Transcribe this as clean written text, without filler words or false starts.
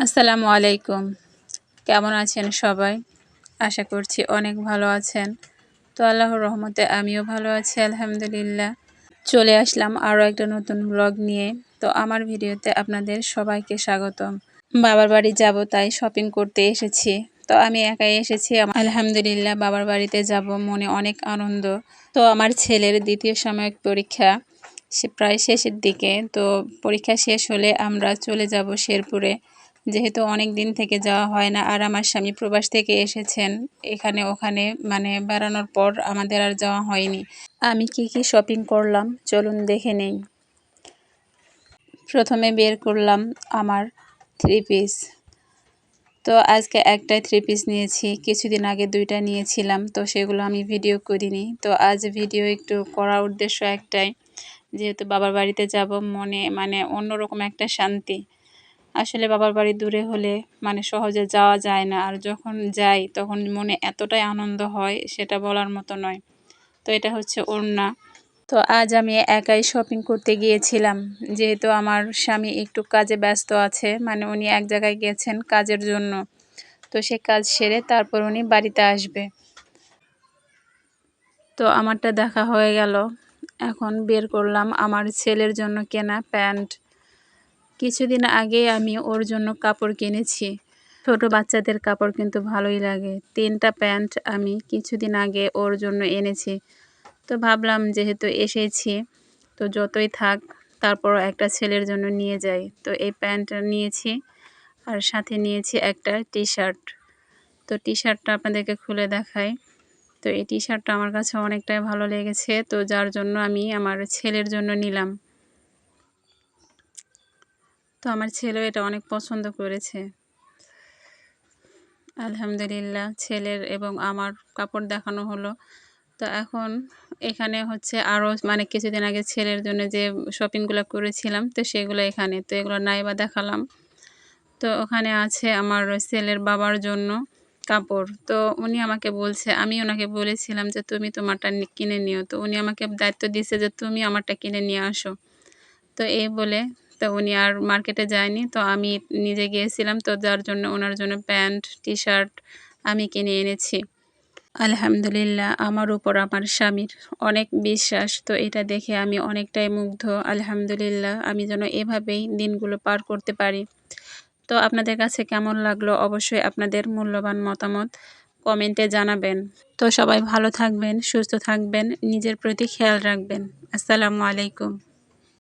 আসসালামু আলাইকুম। কেমন আছেন সবাই? আশা করছি অনেক ভালো আছেন। তো আল্লাহর রহমতে আমিও ভালো আছি আলহামদুলিল্লাহ। চলে আসলাম আরও একটা নতুন ব্লগ নিয়ে। তো আমার ভিডিওতে আপনাদের সবাইকে স্বাগতম। বাবার বাড়ি যাব তাই শপিং করতে এসেছি। তো আমি একাই এসেছি। আলহামদুলিল্লাহ বাবার বাড়িতে যাব, মনে অনেক আনন্দ। তো আমার ছেলের দ্বিতীয় সাময়িক পরীক্ষা সে প্রায় শেষের দিকে। তো পরীক্ষা শেষ হলে আমরা চলে যাব শেরপুরে, যেহেতু অনেক দিন থেকে যাওয়া হয় না। আর আমার স্বামী প্রবাস থেকে এসেছেন, এখানে ওখানে মানে বেড়ানোর পর আমাদের আর যাওয়া হয়নি। আমি কি কি শপিং করলাম চলুন দেখে নেই। প্রথমে বের করলাম আমার 3 পিস। তো আজকে একটাই 3 পিস নিয়েছি, কিছুদিন আগে 2টা নিয়েছিলাম, তো সেগুলো আমি ভিডিও করিনি। তো আজ ভিডিও একটু করার উদ্দেশ্য একটাই, যেহেতু বাবার বাড়িতে যাব, মনে মানে অন্যরকম একটা শান্তি। আসলে বাবার বাড়ি দূরে হলে মানে সহজে যাওয়া যায় না, আর যখন যাই তখন মনে এতটাই আনন্দ হয় সেটা বলার মতো নয়। তো এটা হচ্ছে ওড়না। তো আজ আমি একাই শপিং করতে গিয়েছিলাম, যেহেতু আমার স্বামী একটু কাজে ব্যস্ত আছে, মানে উনি এক জায়গায় গেছেন কাজের জন্য। তো সে কাজ সেরে তারপর উনি বাড়িতে আসবে। তো আমারটা দেখা হয়ে গেল, এখন বের করলাম আমার ছেলের জন্য কেনা প্যান্ট। কিছুদিন আগে আমি ওর জন্য কাপড় কিনেছি। ছোট বাচ্চাদের কাপড় কিন্তু ভালোই লাগে। 3টা প্যান্ট আমি কিছুদিন আগে ওর জন্য এনেছি। তো ভাবলাম যেহেতু এসেছি তো যতই থাক তারপরও একটা ছেলের জন্য নিয়ে যাই। তো এই প্যান্টটা নিয়েছি, আর সাথে নিয়েছি একটা টি শার্ট। তো টি শার্টটা আপনাদেরকে খুলে দেখাই। তো এই টি শার্টটা আমার কাছে অনেকটাই ভালো লেগেছে, তো যার জন্য আমি আমার ছেলের জন্য নিলাম। তো আমার ছেলেও এটা অনেক পছন্দ করেছে। আলহামদুলিল্লাহ ছেলের এবং আমার কাপড় দেখানো হলো। তো এখন এখানে হচ্ছে আরও মানে কিছুদিন আগে ছেলের জন্য যে শপিংগুলো করেছিলাম, তো সেগুলো এখানে, তো এগুলো নাইবা দেখালাম। তো ওখানে আছে আমার ছেলের বাবার জন্য কাপড়। তো উনি আমাকে বলছে, আমি ওনাকে বলেছিলাম যে তুমি তোমারটা কিনে নিও। তো উনি আমাকে দায়িত্ব দিয়েছে যে তুমি আমারটা কিনে নিয়ে আসো। তো এই বলে তো উনি আর মার্কেটে যায়নি, তো আমি নিজে গিয়েছিলাম। তো যার জন্য ওনার জন্য প্যান্ট টি শার্ট আমি কিনে এনেছি। আলহামদুলিল্লাহ আমার উপর আমার স্বামীর অনেক বিশ্বাস। তো এটা দেখে আমি অনেকটাই মুগ্ধ। আলহামদুলিল্লাহ আমি যেন এভাবেই দিনগুলো পার করতে পারি। তো আপনাদের কাছে কেমন লাগলো অবশ্যই আপনাদের মূল্যবান মতামত কমেন্টে জানাবেন। তো সবাই ভালো থাকবেন, সুস্থ থাকবেন, নিজের প্রতি খেয়াল রাখবেন। আসসালামু আলাইকুম।